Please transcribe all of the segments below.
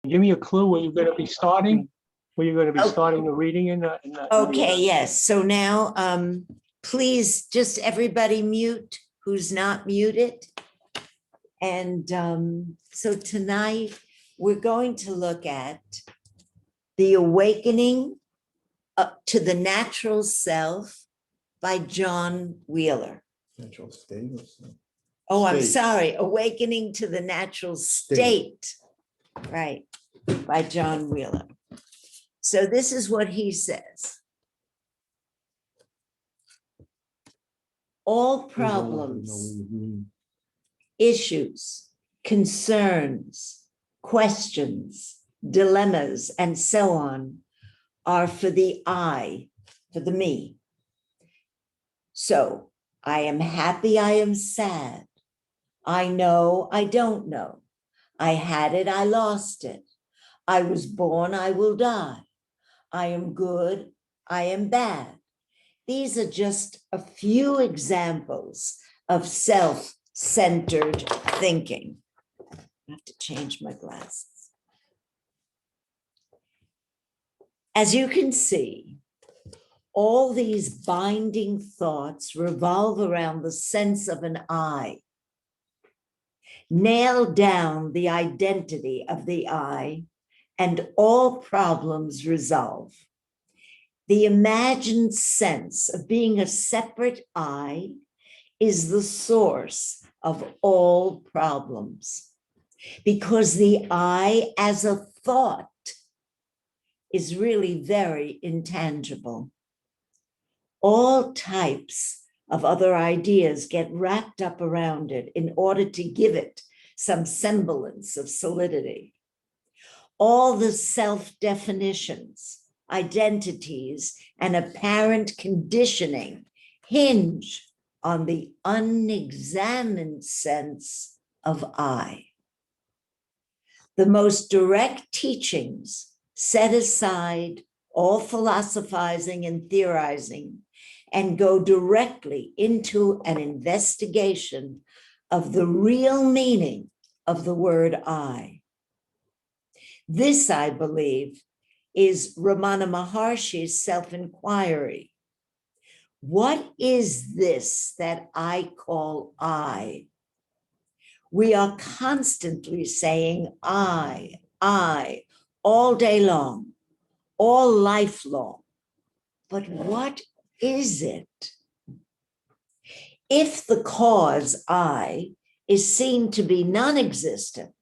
Give me a clue where you're going to be starting, where you're going to be Oh. starting the reading in the. Okay, yes. So now, please just everybody mute who's not muted. And so tonight, we're going to look at The Awakening Up to the Natural Self by John Wheeler. Natural state or something. Oh, I'm State. sorry, Awakening to the Natural State, right, by John Wheeler. So this is what he says. All problems, issues, concerns, questions, dilemmas, and so on are for the I, for the me. So I am happy, I am sad. I know, I don't know. I had it, I lost it. I was born, I will die. I am good, I am bad. These are just a few examples of self-centered thinking. I have to change my glasses. As you can see, all these binding thoughts revolve around the sense of an I. Nail down the identity of the I, and all problems resolve. The imagined sense of being a separate I is the source of all problems, because the I as a thought is really very intangible. All types of other ideas get wrapped up around it in order to give it some semblance of solidity. All the self-definitions, identities, and apparent conditioning hinge on the unexamined sense of I. The most direct teachings set aside all philosophizing and theorizing and go directly into an investigation of the real meaning of the word I. This, I believe, is Ramana Maharshi's self-inquiry. What is this that I call I? We are constantly saying I, all day long, all life long. But what is it? If the cause I is seen to be non-existent,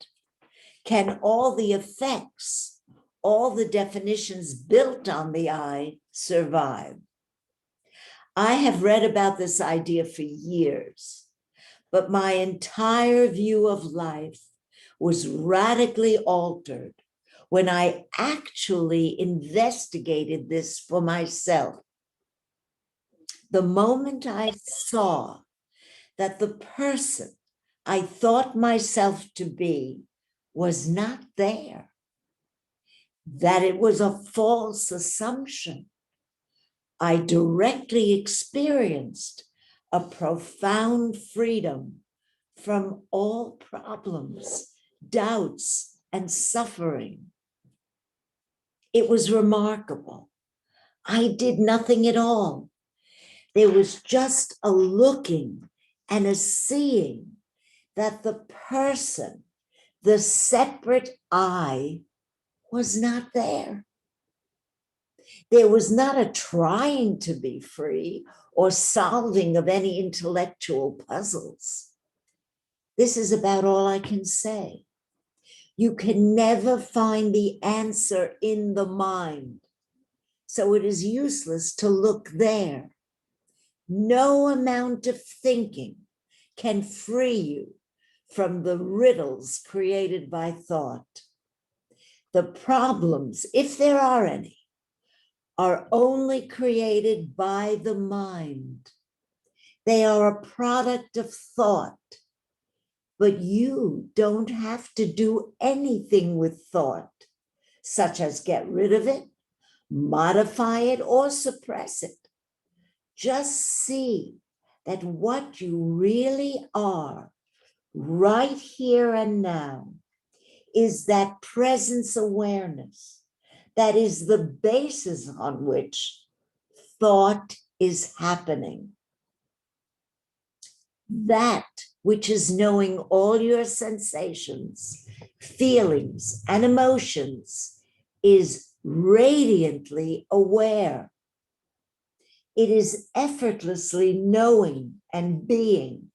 can all the effects, all the definitions built on the I survive? I have read about this idea for years, but my entire view of life was radically altered when I actually investigated this for myself. The moment I saw that the person I thought myself to be was not there, that it was a false assumption, I directly experienced a profound freedom from all problems, doubts, and suffering. It was remarkable. I did nothing at all. There was just a looking and a seeing that the person, the separate I, was not there. There was not a trying to be free or solving of any intellectual puzzles. This is about all I can say. You can never find the answer in the mind, so it is useless to look there. No amount of thinking can free you from the riddles created by thought. The problems, if there are any, are only created by the mind. They are a product of thought, but you don't have to do anything with thought, such as get rid of it, modify it, or suppress it. Just see that what you really are right here and now is that presence awareness that is the basis on which thought is happening. That which is knowing all your sensations, feelings, and emotions is radiantly aware. It is effortlessly knowing and being.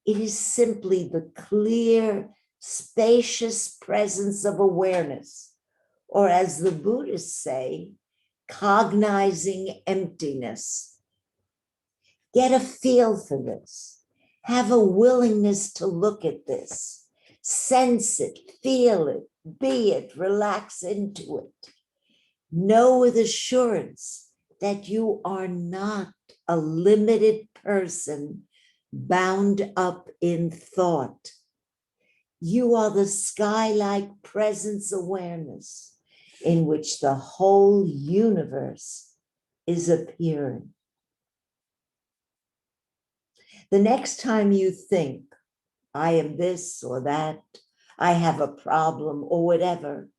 It is simply the clear, spacious presence of awareness, or as the Buddhists say, cognizing emptiness. Get a feel for this. Have a willingness to look at this. Sense it, feel it, be it, relax into it. Know with assurance that you are not a limited person bound up in thought. You are the sky-like presence awareness in which the whole universe is appearing. The next time you think, I am this or that, I have a problem or whatever,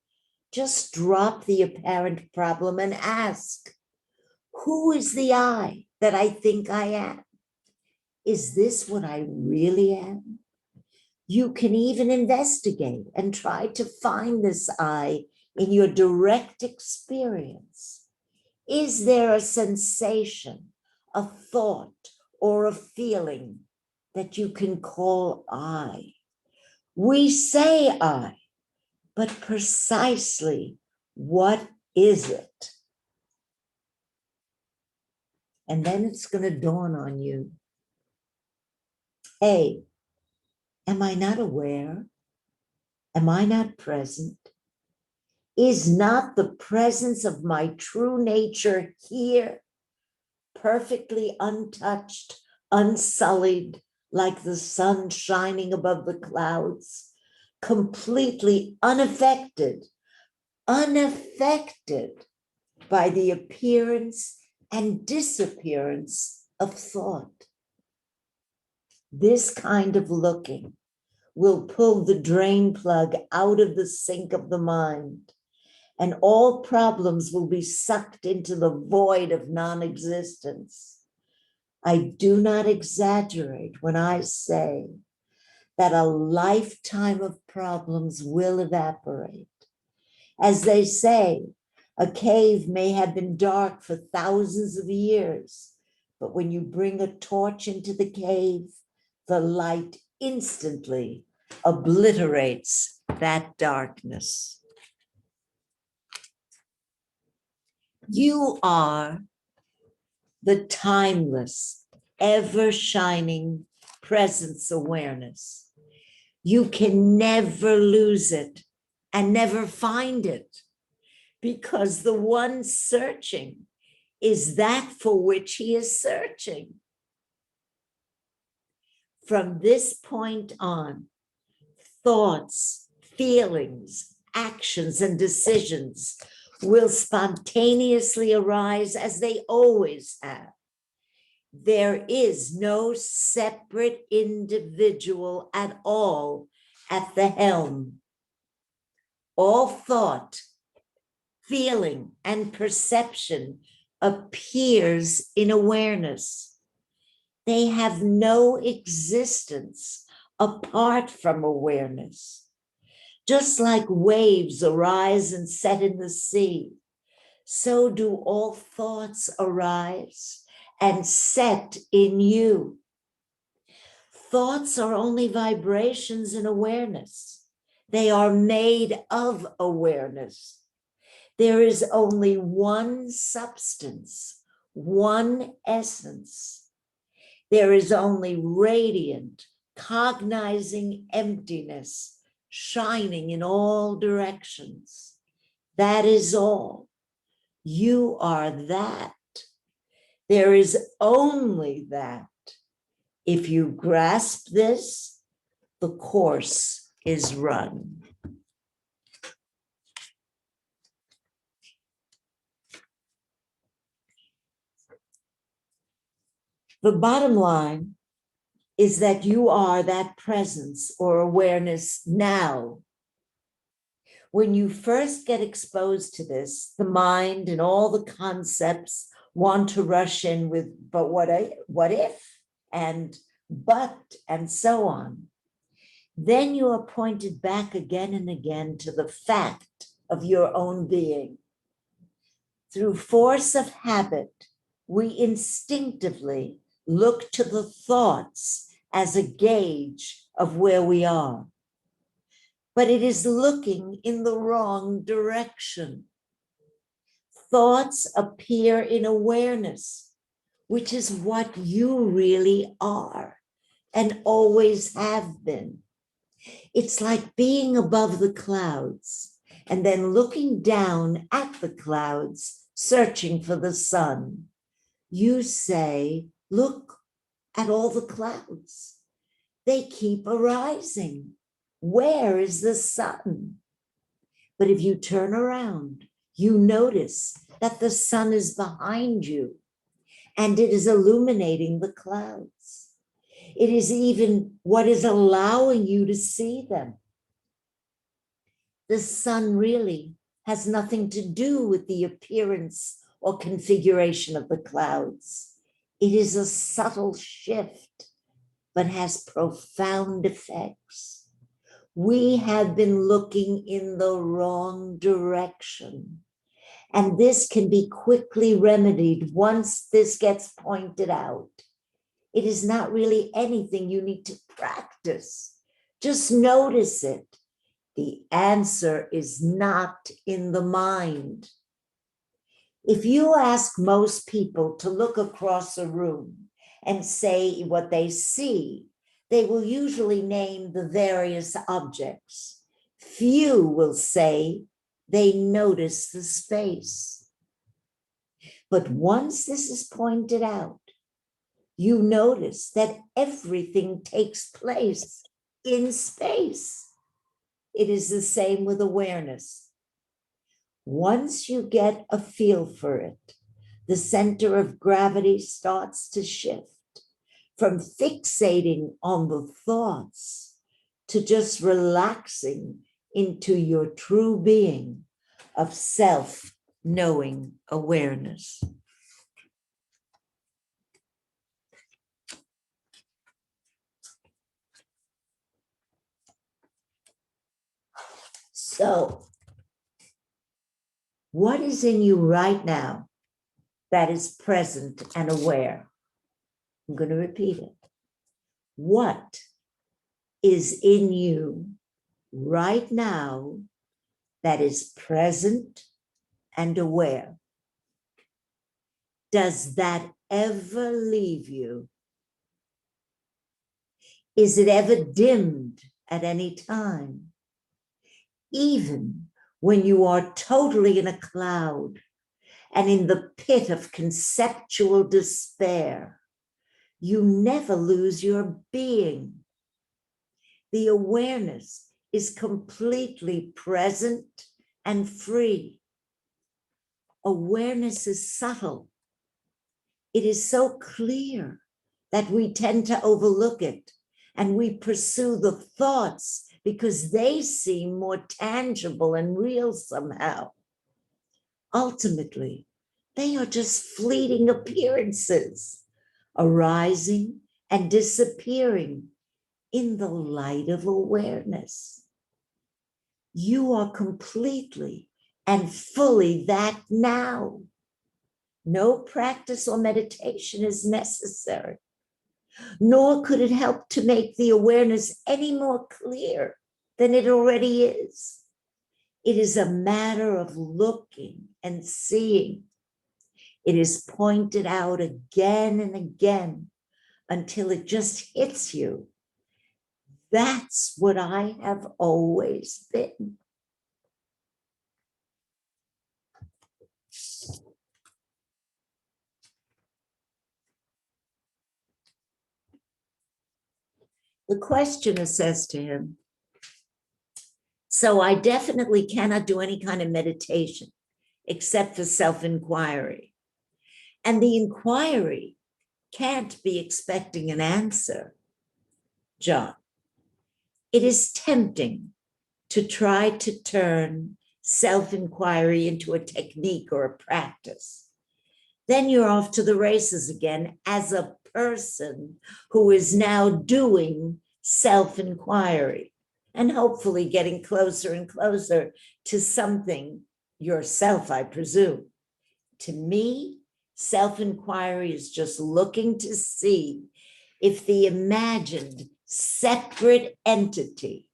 just drop the apparent problem and ask, who is the I that I think I am? Is this what I really am? You can even investigate and try to find this I in your direct experience. Is there a sensation, a thought, or a feeling that you can call I? We say I, but precisely what is it? And then it's going to dawn on you. A, am I not aware? Am I not present? Is not the presence of my true nature here, perfectly untouched, unsullied, like the sun shining above the clouds, completely unaffected by the appearance and disappearance of thought? This kind of looking will pull the drain plug out of the sink of the mind, and all problems will be sucked into the void of non-existence. I do not exaggerate when I say that a lifetime of problems will evaporate. As they say, a cave may have been dark for thousands of years, but when you bring a torch into the cave, the light instantly obliterates that darkness. You are the timeless, ever-shining presence awareness. You can never lose it and never find it, because the one searching is that for which he is searching. From this point on, thoughts, feelings, actions, and decisions will spontaneously arise as they always have. There is no separate individual at all at the helm. All thought, feeling, and perception appears in awareness. They have no existence apart from awareness. Just like waves arise and set in the sea, so do all thoughts arise and set in you. Thoughts are only vibrations in awareness. They are made of awareness. There is only one substance, one essence. There is only radiant, cognizing emptiness shining in all directions. That is all. You are that. There is only that. If you grasp this, the course is run. The bottom line is that you are that presence or awareness now, When you first get exposed to this, the mind and all the concepts want to rush in with, but what if, and but, and so on. Then you are pointed back again and again to the fact of your own being. Through force of habit, we instinctively look to the thoughts as a gauge of where we are. But it is looking in the wrong direction. Thoughts appear in awareness, which is what you really are and always have been. It's like being above the clouds and then looking down at the clouds, searching for the sun. You say, look at all the clouds. They keep arising. Where is the sun? But if you turn around, you notice that the sun is behind you and it is illuminating the clouds. It is even what is allowing you to see them. The sun really has nothing to do with the appearance or configuration of the clouds. It is a subtle shift, but has profound effects. We have been looking in the wrong direction, and this can be quickly remedied once this gets pointed out. It is not really anything you need to practice. Just notice it. The answer is not in the mind. If you ask most people to look across a room and say what they see, they will usually name the various objects. Few will say they notice the space. But once this is pointed out, you notice that everything takes place in space. It is the same with awareness. Once you get a feel for it, the center of gravity starts to shift from fixating on the thoughts to just relaxing into your true being of self-knowing awareness. So, what is in you right now that is present and aware? I'm going to repeat it. What is in you right now that is present and aware? Does that ever leave you? Is it ever dimmed at any time? Even when you are totally in a cloud and in the pit of conceptual despair, you never lose your being. The awareness is completely present and free. Awareness is subtle. It is so clear that we tend to overlook it and we pursue the thoughts because they seem more tangible and real somehow. Ultimately, they are just fleeting appearances, arising and disappearing in the light of awareness. You are completely and fully that now. No practice or meditation is necessary, nor could it help to make the awareness any more clear than it already is. It is a matter of looking and seeing. It is pointed out again and again until it just hits you. That's what I have always been. The questioner says to him, so I definitely cannot do any kind of meditation except for self-inquiry. And the inquiry can't be expecting an answer, John. It is tempting to try to turn self-inquiry into a technique or a practice, then you're off to the races again as a person who is now doing self-inquiry and hopefully getting closer and closer to something yourself, I presume. To me, self-inquiry is just looking to see if the imagined separate entity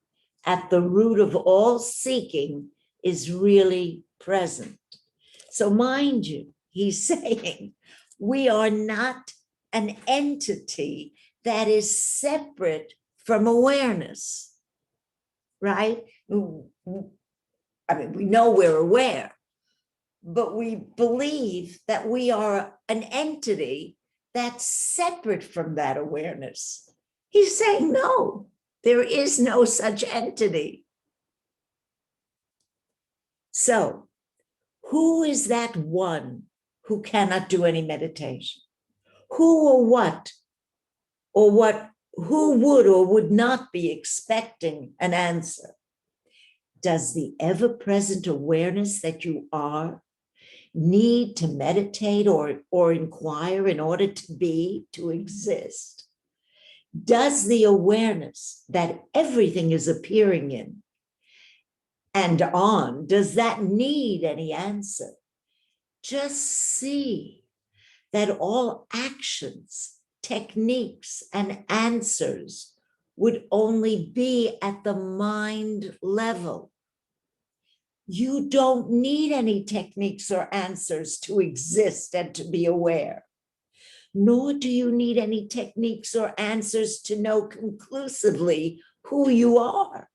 at the root of all seeking is really present. So mind you, he's saying we are not an entity that is separate from awareness, right? I mean, we know we're aware, but we believe that we are an entity that's separate from that awareness. He's saying, no, there is no such entity. So, who is that one who cannot do any meditation? Who or what, who would or would not be expecting an answer? Does the ever-present awareness that you are need to meditate or inquire in order to exist? Does the awareness that everything is appearing in and on, does that need any answer? Just see that all actions, techniques, and answers would only be at the mind level. You don't need any techniques or answers to exist and to be aware, nor do you need any techniques or answers to know conclusively who you are.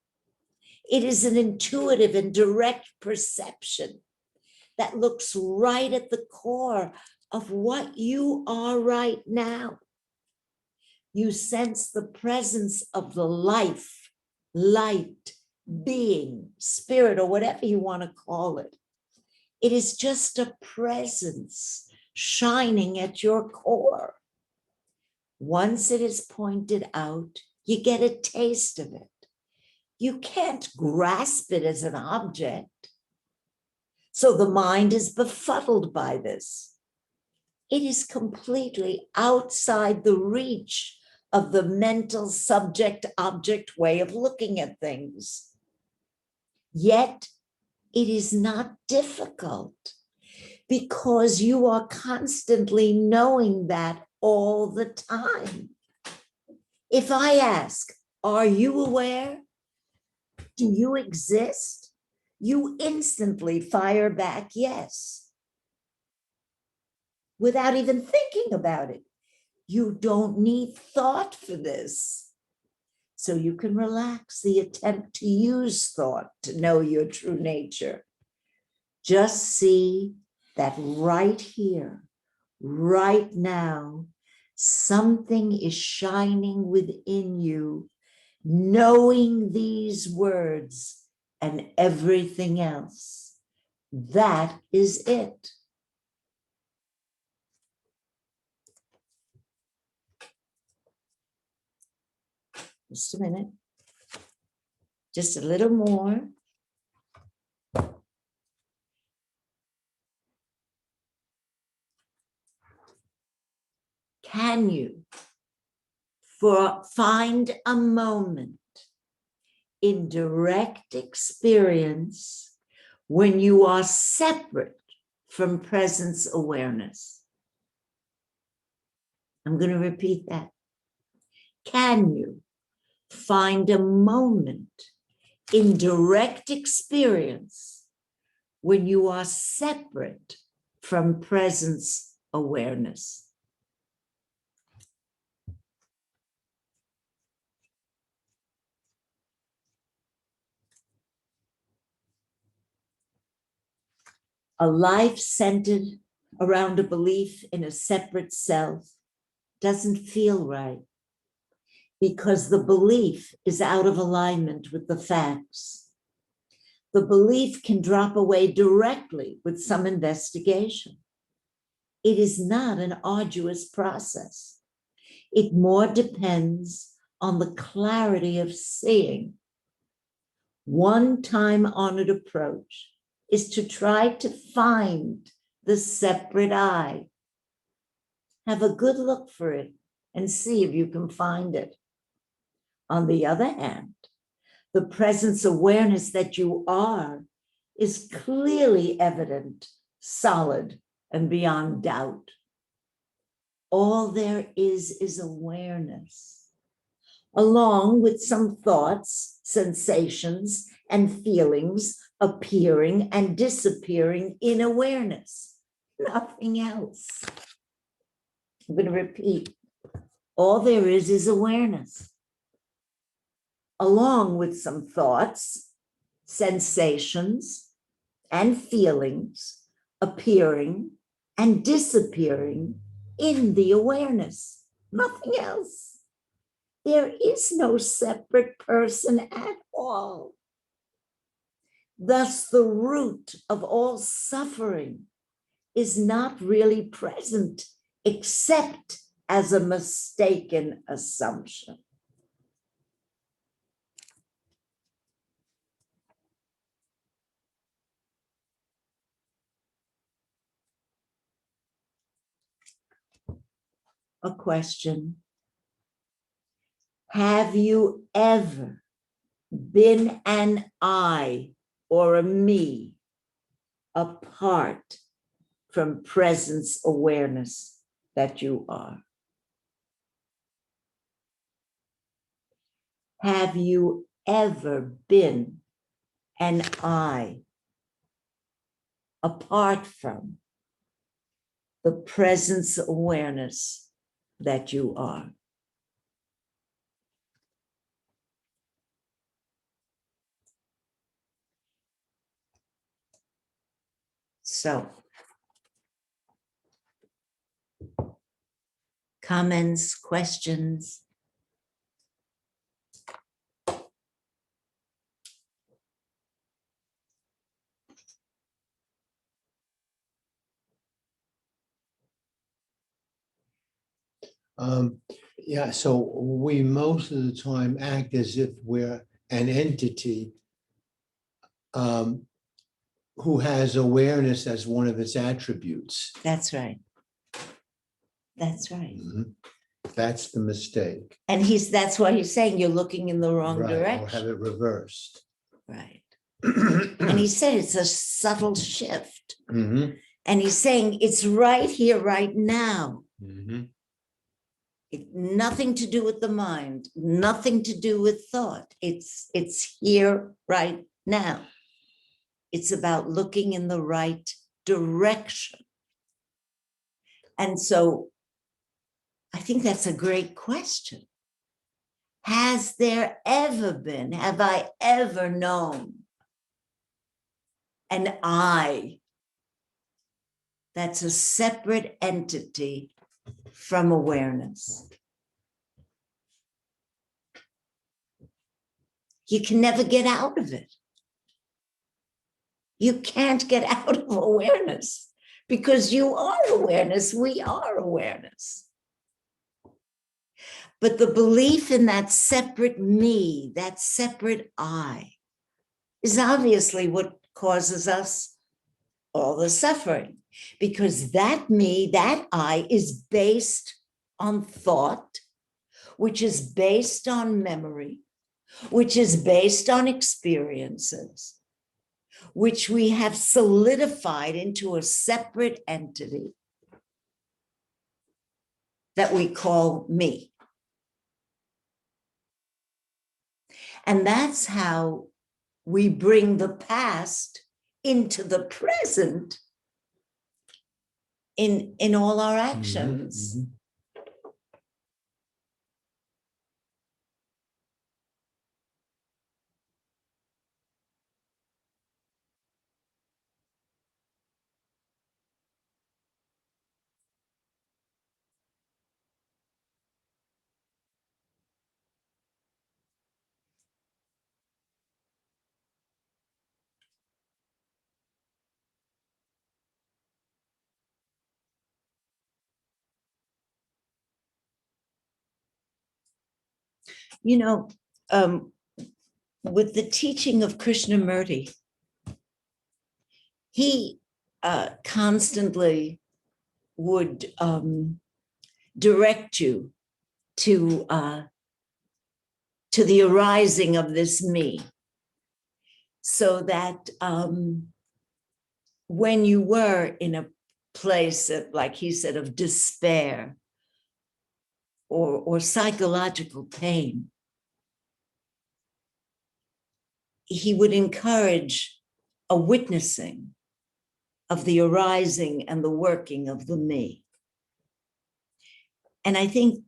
It is an intuitive and direct perception that looks right at the core of what you are right now. You sense the presence of the life, light, being, spirit, or whatever you want to call it. It is just a presence shining at your core. Once it is pointed out, you get a taste of it. You can't grasp it as an object. So the mind is befuddled by this. It is completely outside the reach of the mental subject-object way of looking at things. Yet it is not difficult because you are constantly knowing that all the time. If I ask, are you aware? Do you exist? You instantly fire back yes, without even thinking about it. You don't need thought for this. So you can relax the attempt to use thought to know your true nature. Just see that right here, right now, something is shining within you, knowing these words and everything else. That is it. Just a minute. Just a little more. Can you find a moment in direct experience when you are separate from presence awareness? I'm going to repeat that. Can you find a moment in direct experience when you are separate from presence awareness? A life centered around a belief in a separate self doesn't feel right because the belief is out of alignment with the facts. The belief can drop away directly with some investigation. It is not an arduous process. It more depends on the clarity of seeing. One time honored approach is to try to find the separate I. Have a good look for it and see if you can find it. On the other hand, the presence awareness that you are is clearly evident, solid, and beyond doubt. All there is awareness, along with some thoughts, sensations, and feelings appearing and disappearing in awareness, nothing else. I'm going to repeat, all there is awareness, along with some thoughts, sensations, and feelings appearing and disappearing in the awareness, nothing else. There is no separate person at all. Thus, the root of all suffering is not really present except as a mistaken assumption. A question. Have you ever been an I or a me apart from presence awareness that you are? Have you ever been an I apart from the presence awareness that you are? So, comments, questions? Yeah, so we most of the time act as if we're an entity who has awareness as one of its attributes. That's right. That's right. Mhm. That's the mistake. And that's why he's saying you're looking in the wrong Right, or have direction. it reversed. Right. And he said it's a subtle shift. Mhm, And he's saying it's right here, right now. mhm. Nothing to do with the mind, nothing to do with thought. It's here, right now. It's about looking in the right direction. And so I think that's a great question. Has there ever been, have I ever known an I that's a separate entity from awareness? You can never get out of it. You can't get out of awareness because you are awareness. We are awareness. But the belief in that separate me, that separate I, is obviously what causes us all the suffering, because that me, that I, is based on thought, which is based on memory, which is based on experiences, which we have solidified into a separate entity that we call me. And that's how we bring the past into the present in all our actions. Mhm. You know, with the teaching of Krishnamurti, he constantly would direct you to the arising of this me, so that when you were in a place of, like he said, of despair or psychological pain, he would encourage a witnessing of the arising and the working of the me. And I think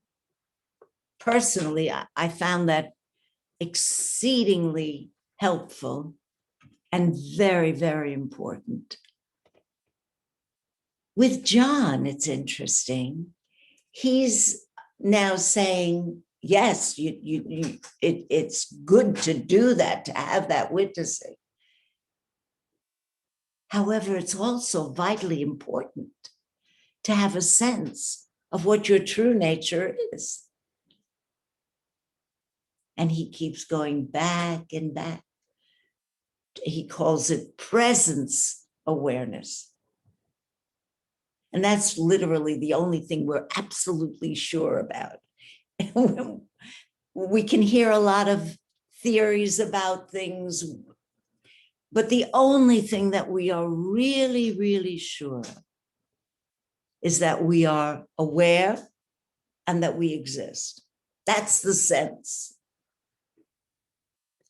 personally, I found that exceedingly helpful and very, very important. With John, it's interesting. He's now saying, yes, it's good to do that, to have that witnessing. However, it's also vitally important to have a sense of what your true nature is. And he keeps going back and back. He calls it presence awareness. And that's literally the only thing we're absolutely sure about. We can hear a lot of theories about things, but the only thing that we are really, really sure is that we are aware and that we exist. That's the sense.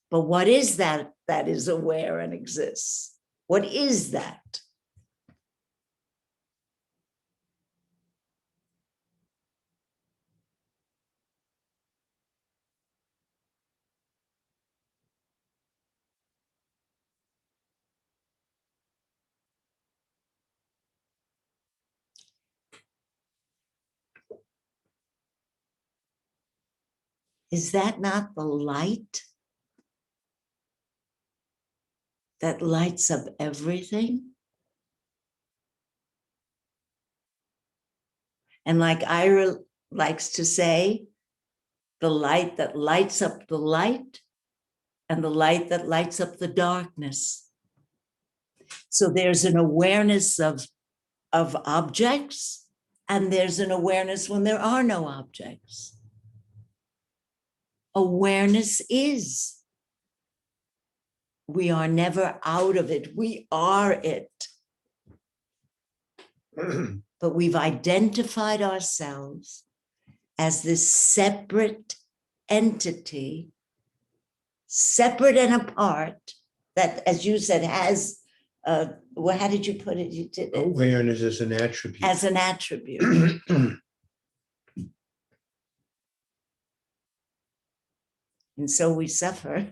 But what is that is aware and exists? What is that? Is that not the light that lights up everything? And like Ira likes to say, the light that lights up the light and the light that lights up the darkness. So there's an awareness of objects, and there's an awareness when there are no objects. Awareness is. We are never out of it. We are it. But we've identified ourselves as this separate entity, separate and apart, that, as you said, has, well, how did you put it? You did it. Awareness as an attribute. As an attribute. And so we suffer.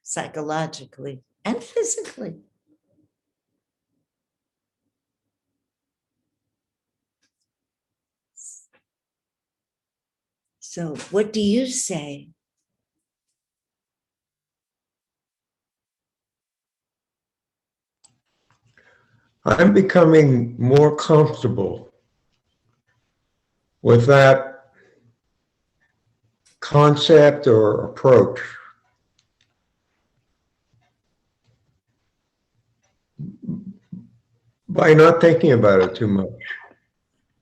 Psychologically and physically. So what do you say? I'm becoming more comfortable with that concept or approach. By not thinking about it too much,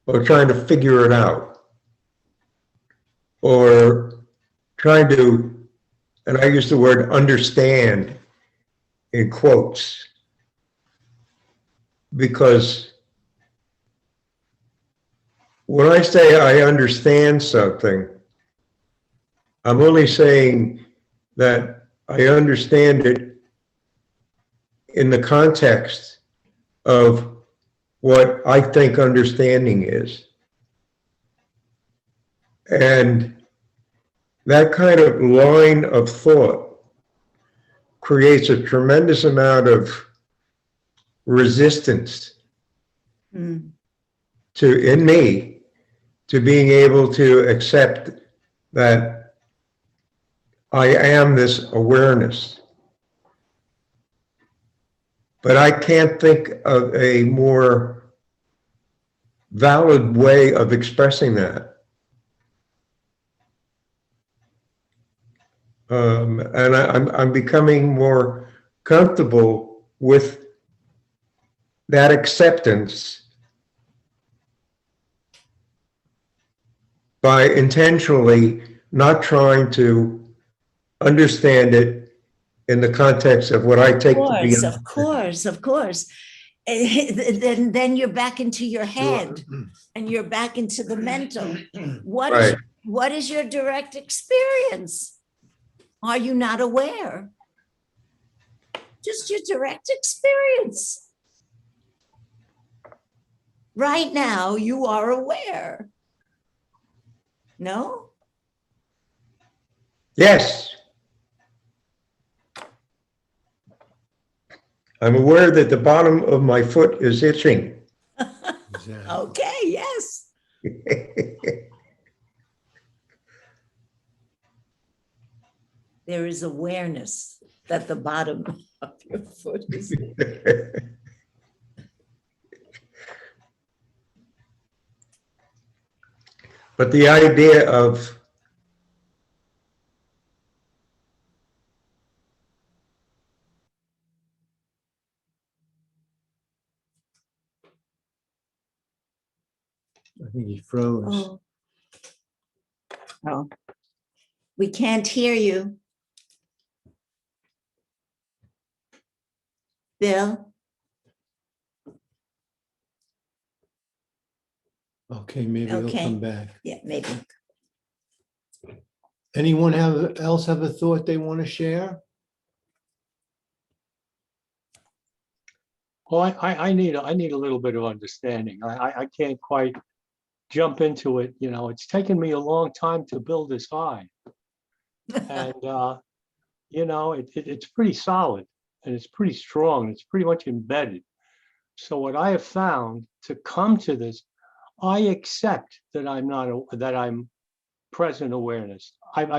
or trying to figure it out, or trying to, and I use the word understand in quotes, because when I say I understand something, I'm only saying that I understand it in the context of what I think understanding is. And that kind of line of thought creates a tremendous amount of resistance in me to being able to accept that I am this awareness. But I can't think of a more valid way of expressing that And I'm becoming more comfortable with that acceptance by intentionally not trying to understand it in the context of what I take to be. Of course, of course. Then you're back into your head and you're back into the mental. Right. What is your direct experience? Are you not aware? Just your direct experience. Right now, you are aware. No? Yes. I'm aware that the bottom of my foot is itching. Exactly. Okay, yes. There is awareness that the bottom of your foot is. But the idea of I think he froze. Oh. Oh. We can't hear you. Bill? Okay, maybe he'll Okay. come back. Yeah, maybe. Anyone else have a thought they want to share? Well, I need a little bit of understanding. I can't quite jump into it. You know, it's taken me a long time to build this eye. And, you know, it's pretty solid and it's pretty strong. It's pretty much embedded. So what I have found to come to this, I accept that that I'm present awareness. I'm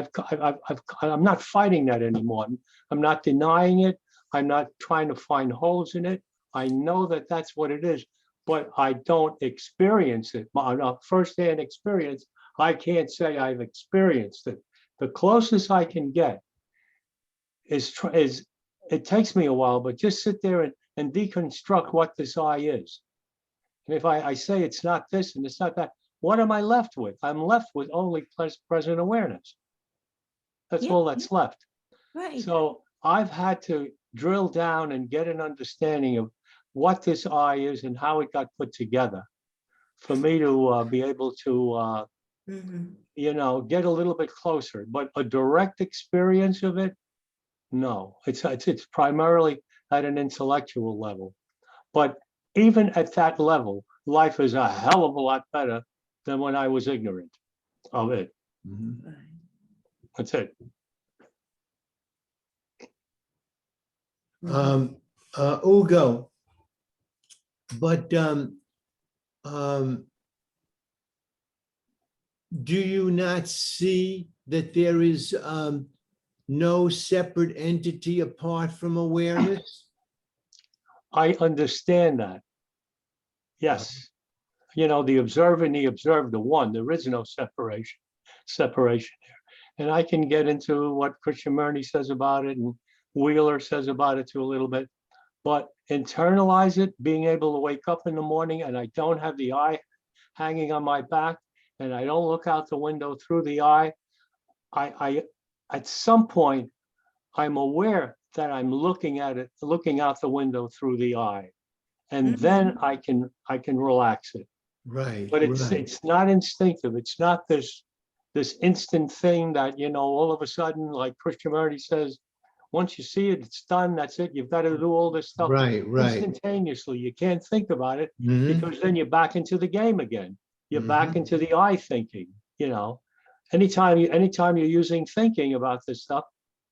not fighting that anymore. I'm not denying it. I'm not trying to find holes in it. I know that that's what it is, but I don't experience it. On a firsthand experience, I can't say I've experienced it. The closest I can get is it takes me a while, but just sit there and deconstruct what this eye is. And if I say it's not this and it's not that, what am I left with? I'm left with only present awareness. That's all that's left. Right. So I've had to drill down and get an understanding of what this eye is and how it got put together for me to be able to, you know, get a little bit closer. But a direct experience of it, no. It's primarily at an intellectual level. But even at that level, life is a hell of a lot better than when I was ignorant of it. That's it. Ugo, but do you not see that there is no separate entity apart from awareness? I understand that. Yes. You know, the observer and the observed, the one, there is no separation there. And I can get into what Krishnamurti says about it and Wheeler says about it too a little bit, but internalize it, being able to wake up in the morning and I don't have the eye hanging on my back and I don't look out the window through the eye. I at some point, I'm aware that I'm looking at it, looking out the window through the eye. And then I can relax it. Right. But it's not instinctive. It's not this instant thing that, you know, all of a sudden, like Krishnamurti says, once you see it, it's done. That's it. You've got to do all this stuff Right. instantaneously. You can't think about it Mhm. because then you're back into the game again. You're back into the eye thinking, you know. Anytime you're using thinking about this stuff,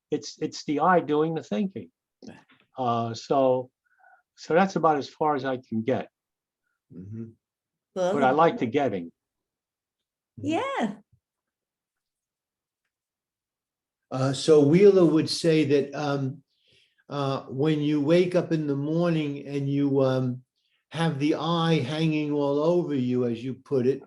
it's the eye doing the thinking. So that's about as far as I can get. Mhm. But I like the getting. Yeah. So Wheeler would say that when you wake up in the morning and you have the eye hanging all over you, as you put it,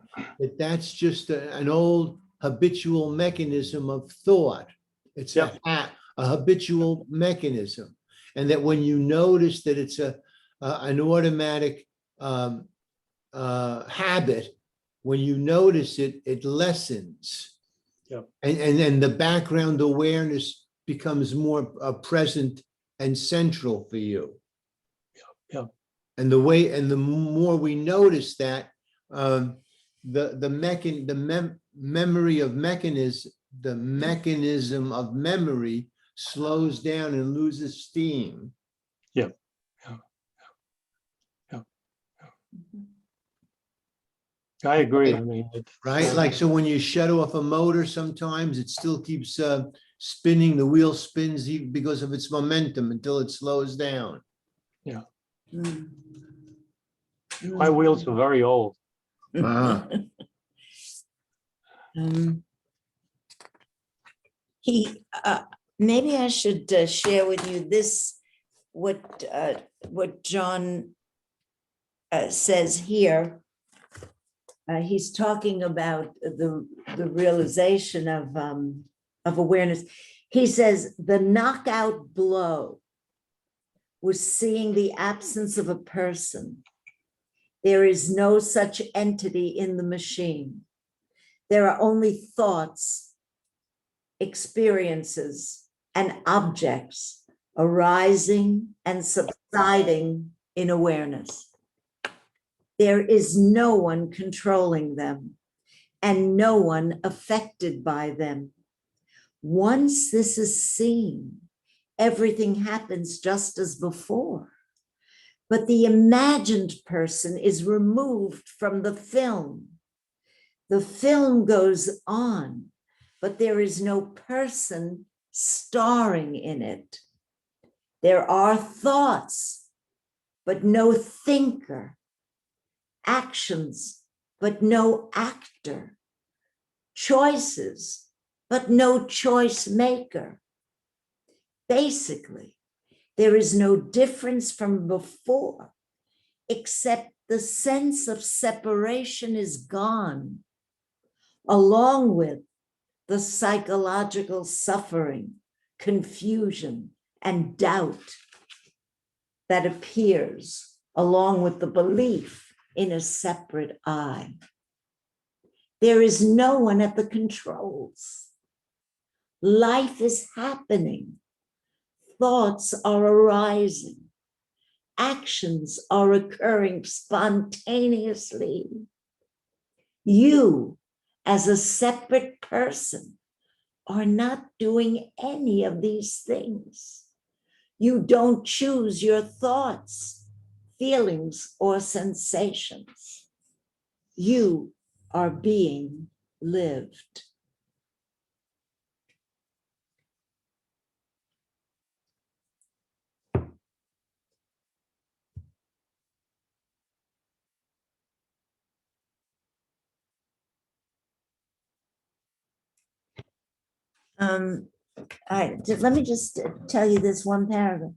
that's just an old habitual mechanism of thought. It's Yep. a habitual mechanism. And that when you notice that it's an automatic habit, when you notice it, it lessens. Yep. And then the background awareness becomes more present and central for you. Yep. And the more we notice that, memory of mechanism, the mechanism of memory slows down and loses steam. Yep. Yeah. Yeah. I agree. I mean, Right? Like, so when you shut off a motor, sometimes it still keeps spinning, the wheel spins because of its momentum until it slows down. Mm. my wheels are very old. Ah. Um, maybe I should share with you this, what John says here. He's talking about the realization of awareness. He says the knockout blow was seeing the absence of a person. There is no such entity in the machine. There are only thoughts, experiences, and objects arising and subsiding in awareness. There is no one controlling them and no one affected by them. Once this is seen, everything happens just as before. But the imagined person is removed from the film. The film goes on, but there is no person starring in it. There are thoughts, but no thinker. Actions, but no actor. Choices, but no choice maker. Basically, there is no difference from before, except the sense of separation is gone, along with the psychological suffering, confusion, and doubt that appears along with the belief in a separate I. There is no one at the controls. Life is happening. Thoughts are arising. Actions are occurring spontaneously. You, as a separate person, are not doing any of these things. You don't choose your thoughts, feelings, or sensations. You are being lived. Let me just tell you this one paragraph.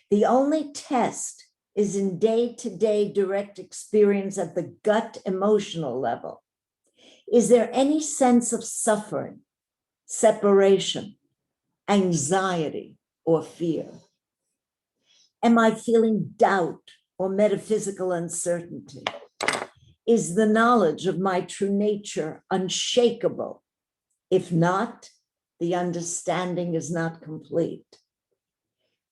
The only test is in day-to-day direct experience at the gut emotional level. Is there any sense of suffering, separation, anxiety, or fear? Am I feeling doubt or metaphysical uncertainty? Is the knowledge of my true nature unshakable? If not, the understanding is not complete.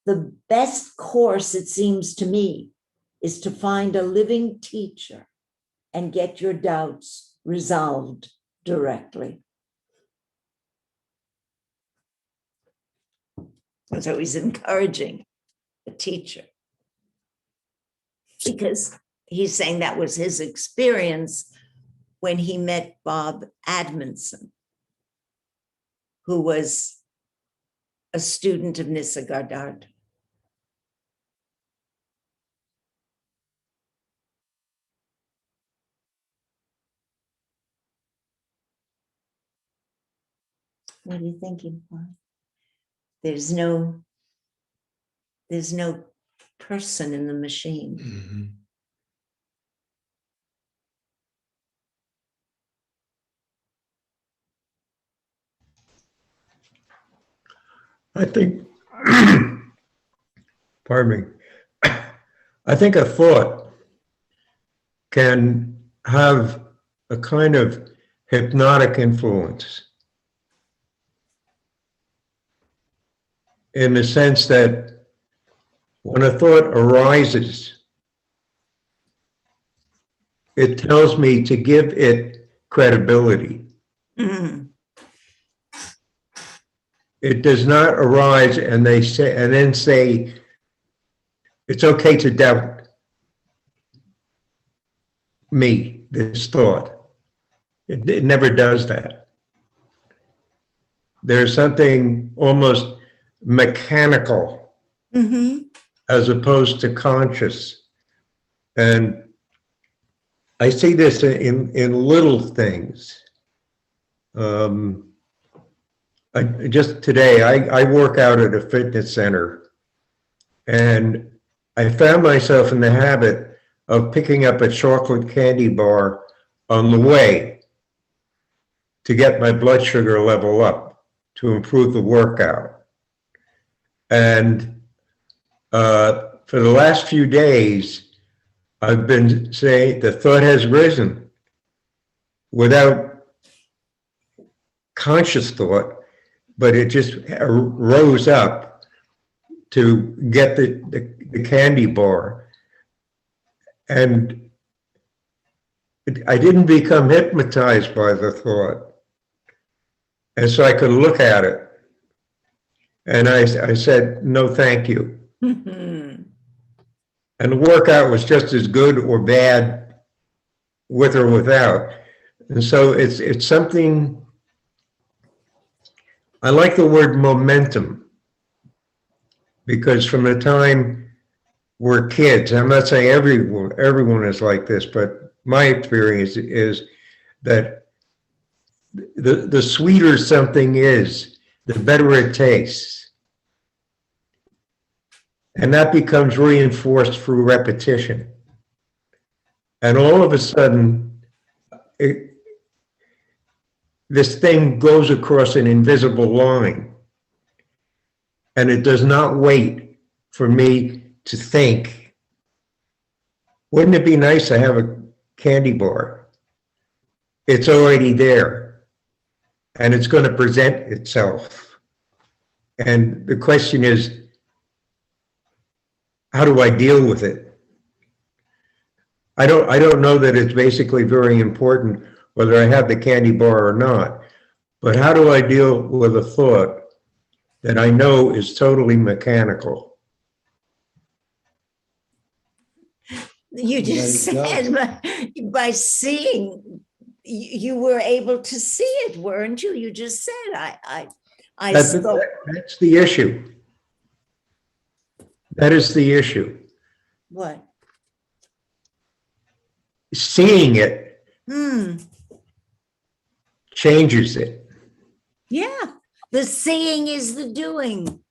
The best course, it seems to me, is to find a living teacher and get your doubts resolved directly. So he's encouraging a teacher because he's saying that was his experience when he met Bob Admonson, who was a student of Nisargadatta. What are you thinking, Juan? There's no person in the machine. Mhm. I think, pardon me, I think a thought can have a kind of hypnotic influence in the sense that when a thought arises, it tells me to give it credibility. Mm. It does not arise and they say, and then say, it's okay to doubt me, this thought. It never does that. There's something almost mechanical Mm-hmm. as opposed to conscious. And I see this in little things. Just today, I work out at a fitness center, and I found myself in the habit of picking up a chocolate candy bar on the way to get my blood sugar level up to improve the workout. And for the last few days, I've been saying the thought has risen without conscious thought, but it just rose up to get the candy bar. And I didn't become hypnotized by the thought. And so I could look at it. And I said, no, thank you. Mm-hmm. And the workout was just as good or bad with or without. And so it's something, I like the word momentum, because from the time we're kids, I'm not saying everyone is like this, but my experience is that the sweeter something is, the better it tastes. And that becomes reinforced through repetition. And all of a sudden, this thing goes across an invisible line. And it does not wait for me to think, wouldn't it be nice to have a candy bar? It's already there. And it's going to present itself. And the question is, how do I deal with it? I don't know that it's basically very important whether I have the candy bar or not, but how do I deal with a thought that I know is totally mechanical? You just said by seeing, you were able to see it, weren't you? You just said, I That's saw. the issue. That is the issue. What? Seeing it changes it. Yeah, the seeing is the doing.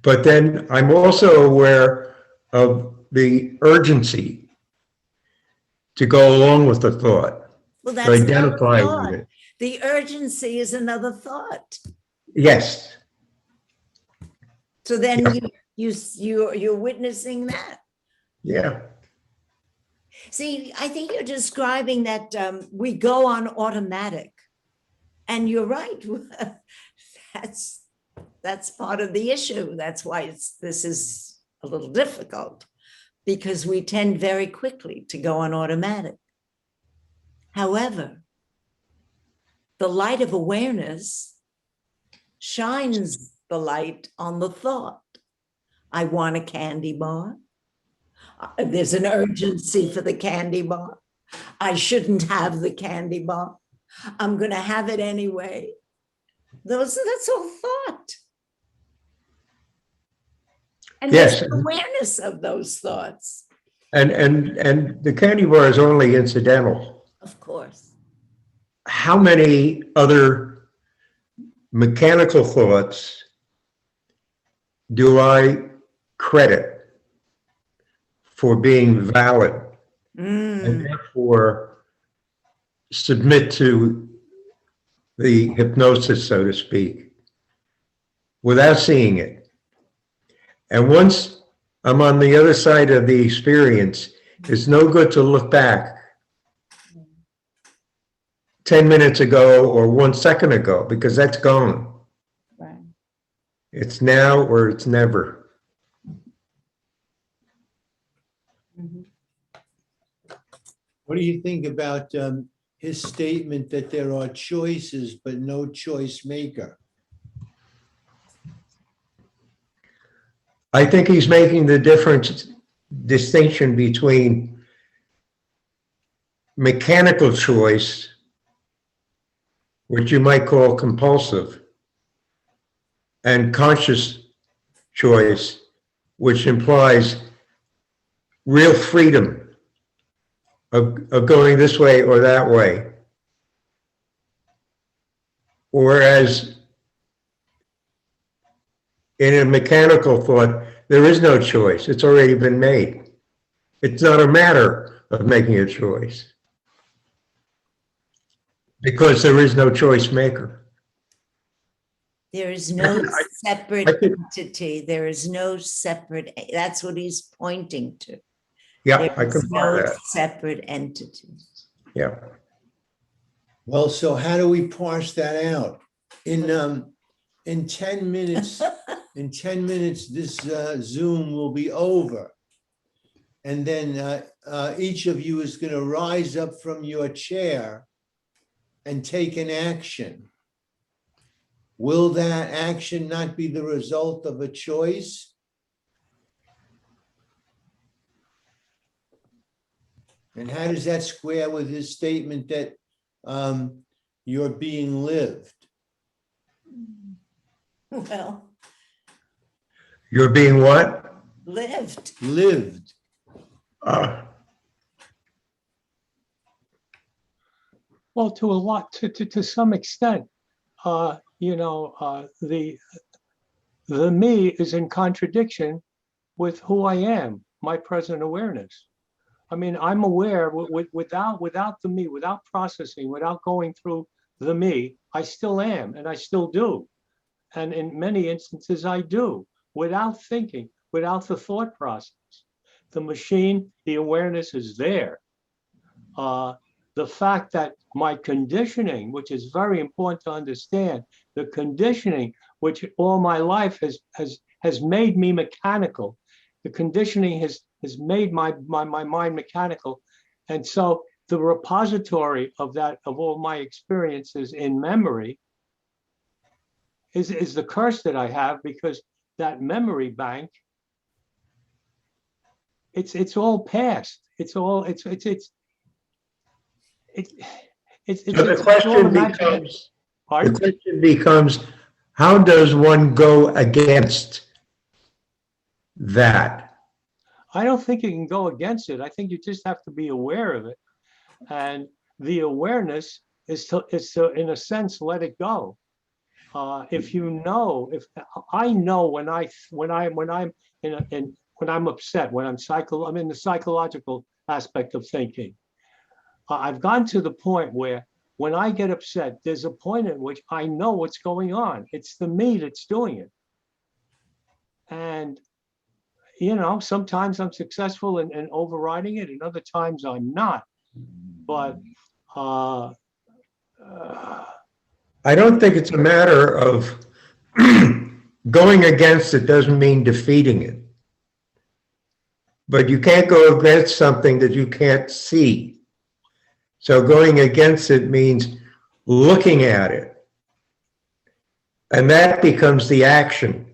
But then I'm also aware of the urgency to go along with the thought, Well, to that's another identify thought. with it. The urgency is another thought. Yes. So then Yeah. you're witnessing that. Yeah. See, I think you're describing that we go on automatic, and you're right. That's part of the issue. That's why this is a little difficult, because we tend very quickly to go on automatic. However, the light of awareness shines the light on the thought. I want a candy bar. There's an urgency for the candy bar. I shouldn't have the candy bar. I'm going to have it anyway. That's all thought. And Yes. there's awareness of those thoughts. And the candy bar is only incidental. Of course. How many other mechanical thoughts do I credit for being valid and therefore submit to the hypnosis, so to speak? without seeing it. And once I'm on the other side of the experience, it's no good to look back 10 minutes ago or 1 second ago, because that's gone. Right. It's now or it's never. Mhm. What do you think about his statement that there are choices but no choice maker? I think he's making the distinction between mechanical choice, which you might call compulsive, and conscious choice, which implies real freedom of going this way or that way. Whereas in a mechanical thought, there is no choice. It's already been made. It's not a matter of making a choice, because there is no choice maker. There is no I separate could- entity. There is no separate, that's what he's pointing to. Yeah, There I is can buy no that. separate entity. Yeah. Well, so how do we parse that out? In 10 minutes, this Zoom will be over. And then each of you is going to rise up from your chair and take an action. Will that action not be the result of a choice? And how does that square with his statement that you're being lived? Well, You're being what? lived. Lived. Well, to some extent, the me is in contradiction with who I am, my present awareness. I mean, I'm aware without the me, without processing, without going through the me, I still am, and I still do. And in many instances, I do, without thinking, without the thought process. The machine, the awareness is there. The fact that my conditioning, which is very important to understand, the conditioning which all my life has made me mechanical. The conditioning has made my mind mechanical. And so the repository of all my experiences in memory is the curse that I have, because that memory bank, it's all past. It's all it's So the question becomes, how does one go against that? I don't think you can go against it. I think you just have to be aware of it. And the awareness is to in a sense, let it go. If I know when I'm upset, when I'm in the psychological aspect of thinking, I've gotten to the point where when I get upset, there's a point in which I know what's going on. It's the me that's doing it. And, sometimes I'm successful in overriding it, and other times I'm not. But I don't think it's a matter of going against it doesn't mean defeating it. But you can't go against something that you can't see. So going against it means looking at it. And that becomes the action,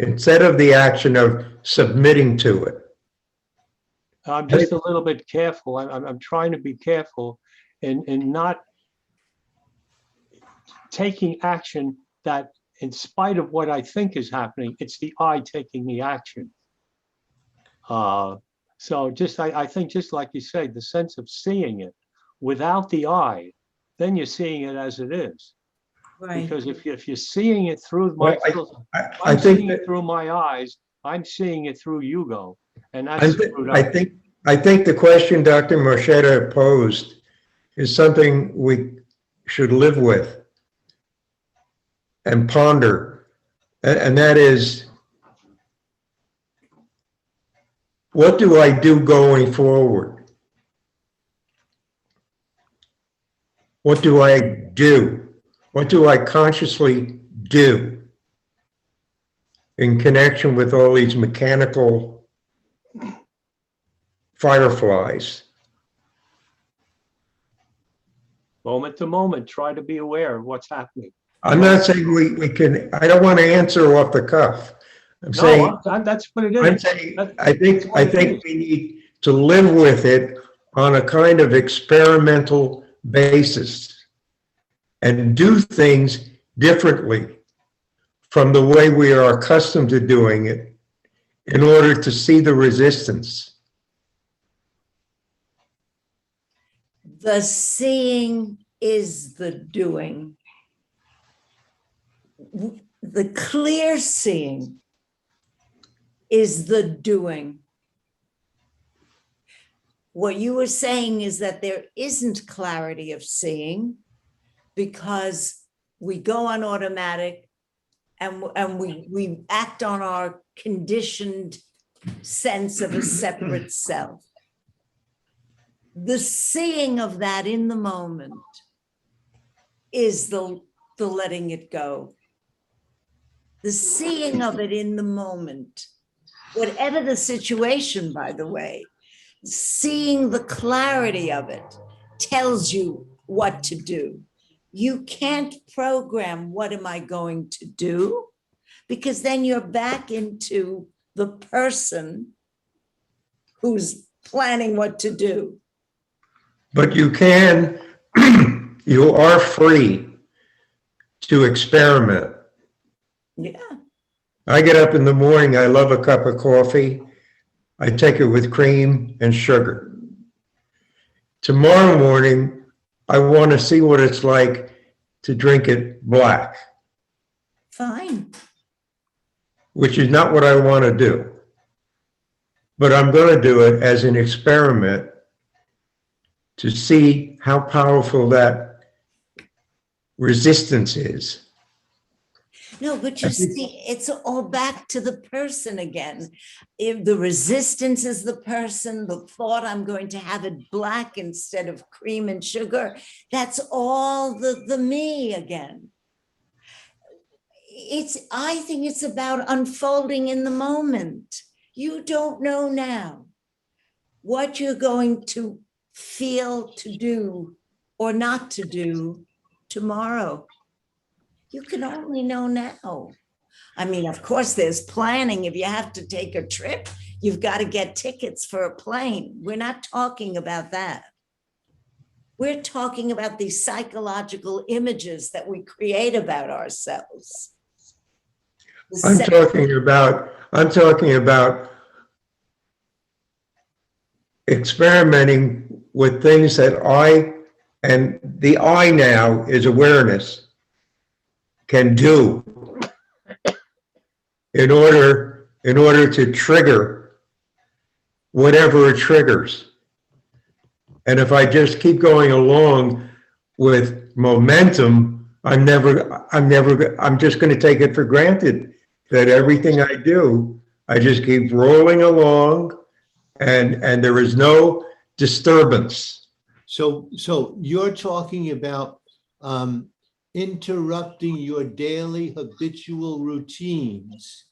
instead of the action of submitting to it. I'm just a little bit careful. I'm trying to be careful in not taking action that, in spite of what I think is happening, it's the I taking the action. So I think just like you say, the sense of seeing it without the I, then you're seeing it as it is. Right. Because if you're seeing it through I think that, through my eyes, I'm seeing it through Yugo, and that's screwed up. I think the question Dr. Moschetta posed is something we should live with and ponder and that is, what do I do going forward? What do I do? What do I consciously do in connection with all these mechanical fireflies? Moment to moment, try to be aware of what's happening. I'm not saying we can, I don't want to answer off the cuff. I'm saying, No, that's what it I'm is. saying, That- I that's what it think is. we need to live with it on a kind of experimental basis and do things differently from the way we are accustomed to doing it in order to see the resistance. The seeing is the doing. The clear seeing is the doing. What you were saying is that there isn't clarity of seeing because we go on automatic and we act on our conditioned sense of a separate self. The seeing of that in the moment is the letting it go. The seeing of it in the moment, whatever the situation, by the way, seeing the clarity of it tells you what to do. You can't program what am I going to do, because then you're back into the person who's planning what to do. But you can, you are free to experiment. Yeah. I get up in the morning, I love a cup of coffee. I take it with cream and sugar. Tomorrow morning, I want to see what it's like to drink it black, Fine. which is not what I want to do. But I'm going to do it as an experiment to see how powerful that resistance is. No, but you see, it's all back to the person again. If the resistance is the person, the thought I'm going to have it black instead of cream and sugar, that's all the me again. I think it's about unfolding in the moment. You don't know now what you're going to feel to do or not to do tomorrow. You can only know now. I mean, of course, there's planning. If you have to take a trip, you've got to get tickets for a plane. We're not talking about that. We're talking about these psychological images that we create about ourselves. I'm talking about experimenting with things that and the I now is awareness, can do in order to trigger whatever it triggers. And if I just keep going along with momentum, I'm just going to take it for granted that everything I do, I just keep rolling along and there is no disturbance. So you're talking about interrupting your daily habitual routines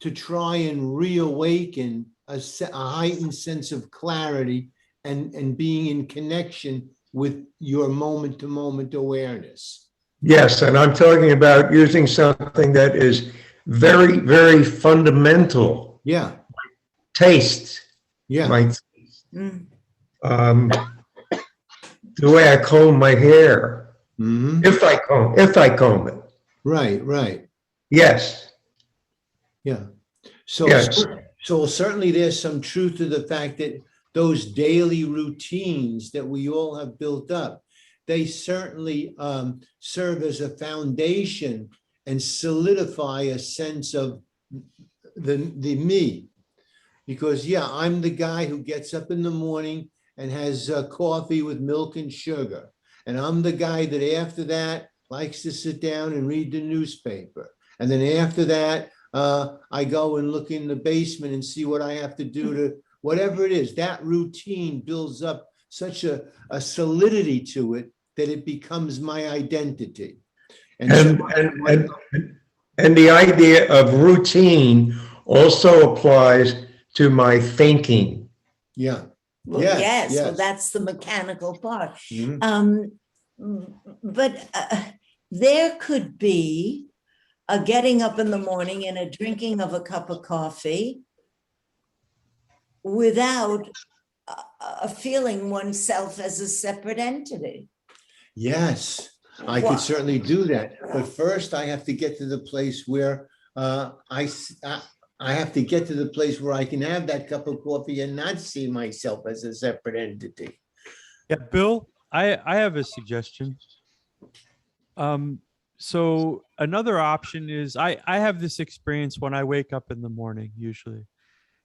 to try and reawaken a heightened sense of clarity and being in connection with your moment-to-moment awareness. Yes, and I'm talking about using something that is very, very fundamental. Yeah, Taste. yeah. Mm. The way I comb my hair, Mhm. if I comb it. Right. Yes, Yeah. So, Yes. so certainly there's some truth to the fact that those daily routines that we all have built up, they certainly serve as a foundation and solidify a sense of the me. Because yeah, I'm the guy who gets up in the morning and has coffee with milk and sugar. And I'm the guy that after that likes to sit down and read the newspaper. And then after that, I go and look in the basement and see what I have to do to, whatever it is, that routine builds up such a solidity to it that it becomes my identity. And so, And the idea of routine also applies to my thinking. yeah. Well, Yes, yes, well, yes. that's the mechanical part. Mhm. But there could be a getting up in the morning and a drinking of a cup of coffee without feeling oneself as a separate entity. Yes, I Well- could certainly do that. But first I have to get to the place where I have to get to the place where I can have that cup of coffee and not see myself as a separate entity. Yeah, Bill, I have a suggestion. So another option is I have this experience when I wake up in the morning usually.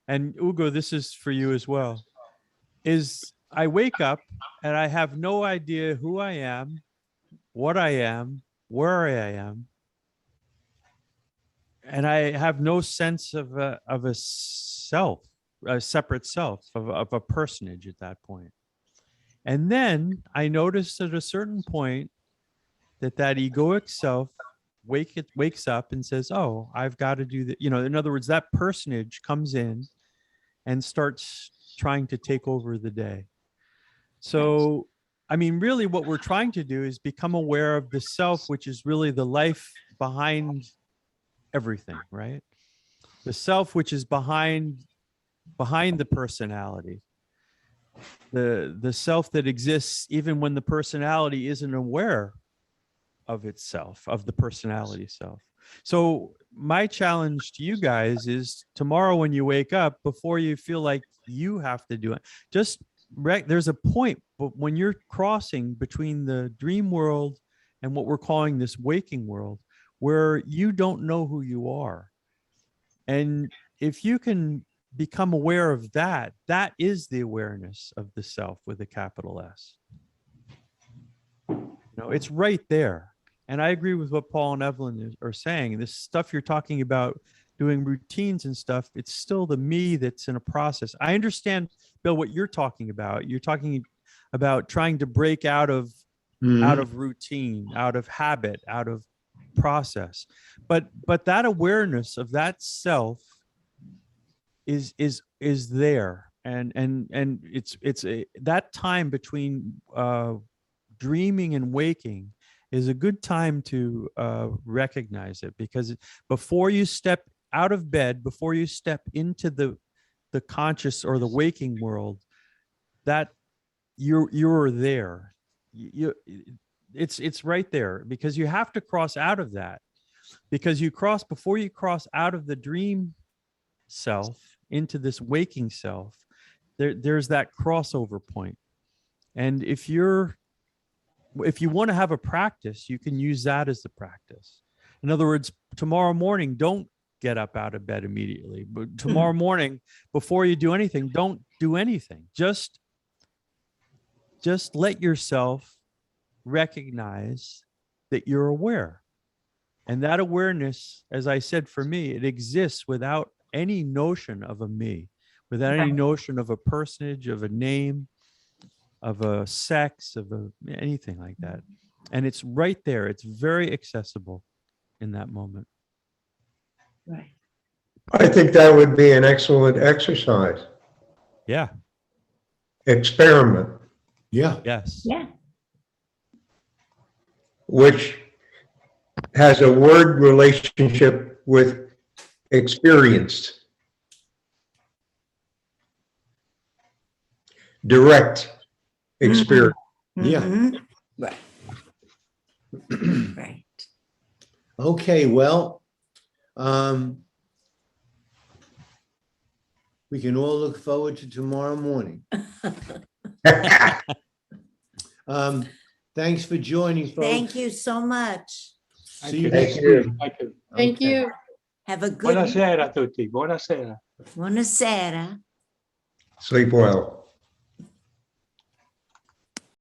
And Ugo, this is for you as well. Is I wake up and I have no idea who I am, what I am, where I am. And I have no sense of a self, a separate self, of a personage at that point. And then I noticed at a certain point that egoic self wakes up and says, oh, I've got to do that. You know, in other words, that personage comes in and starts trying to take over the day. So, I mean, really what we're trying to do is become aware of the self, which is really the life behind everything, right? The self, which is behind the personality. The self that exists even when the personality isn't aware of itself, of the personality self. So my challenge to you guys is tomorrow when you wake up, before you feel like you have to do it, just there's a point, but when you're crossing between the dream world and what we're calling this waking world, where you don't know who you are. And if you can become aware of that, that is the awareness of the self with a capital S. You know, it's right there. And I agree with what Paul and Evelyn are saying. This stuff you're talking about, doing routines and stuff, it's still the me that's in a process. I understand, Bill, what you're talking about. You're talking about trying to break out of routine, out of habit, out of process. But that awareness of that self is there. And it's that time between dreaming and waking is a good time to recognize it, because before you step out of bed, before you step into the conscious or the waking world, that you're there. It's right there, because you have to cross out of that, because before you cross out of the dream self into this waking self, there's that crossover point. And if you want to have a practice, you can use that as the practice. In other words, tomorrow morning, don't get up out of bed immediately. But tomorrow morning, before you do anything, don't do anything. Just let yourself recognize that you're aware. And that awareness, as I said, for me, it exists without any notion of a me, without any notion of a personage, of a name, of a sex, of anything like that. And it's right there. It's very accessible in that moment. Right. I think that would be an excellent exercise. Yeah. Experiment, Yeah. Yes. Yeah. which has a word relationship with experienced. Direct experience. Yeah. Mhm. Right. Right. Okay, well, we can all look forward to tomorrow morning. Thanks for joining, folks. Thank you so much. See you Thank next you. week. Thank you. Thank Okay. you. Have a good Buonasera a tutti. Buonasera. Buonasera. Sleep well.